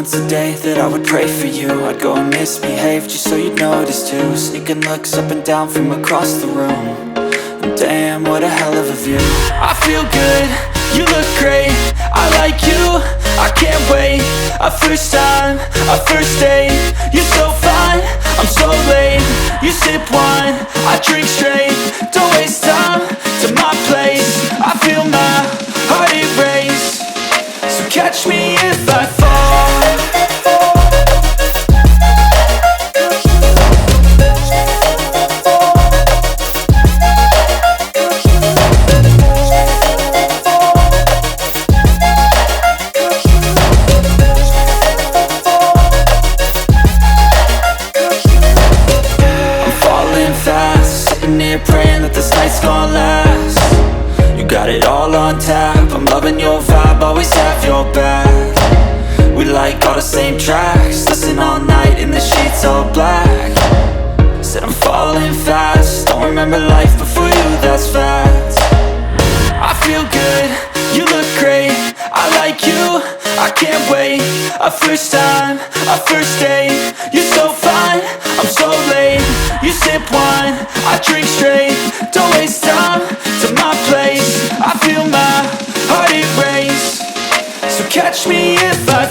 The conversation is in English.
once a day that I would pray for you. I'd go and misbehave just so you'd notice too. Sneaking looks up and down from across the room. And damn, what a hell of a view. I feel good, you look great, I like you, I can't wait. A first time, a first date, you're so fine, I'm so late. You sip wine, I drink straight. Don't waste time to my place. I feel my heart erase. So catch me if I fall. Praying that this night's gonna last. You got it all on tap, I'm loving your vibe, always have your back. We like all the same tracks, listen all night in the sheets all black. Said I'm falling fast, don't remember life before you, that's fact. I feel good, you look great, I like you, I can't wait. A first time, a first date, you're so fine, I'm so late. You sip wine, I drink straight. Don't waste time to my place. I feel my heart erase. So catch me if I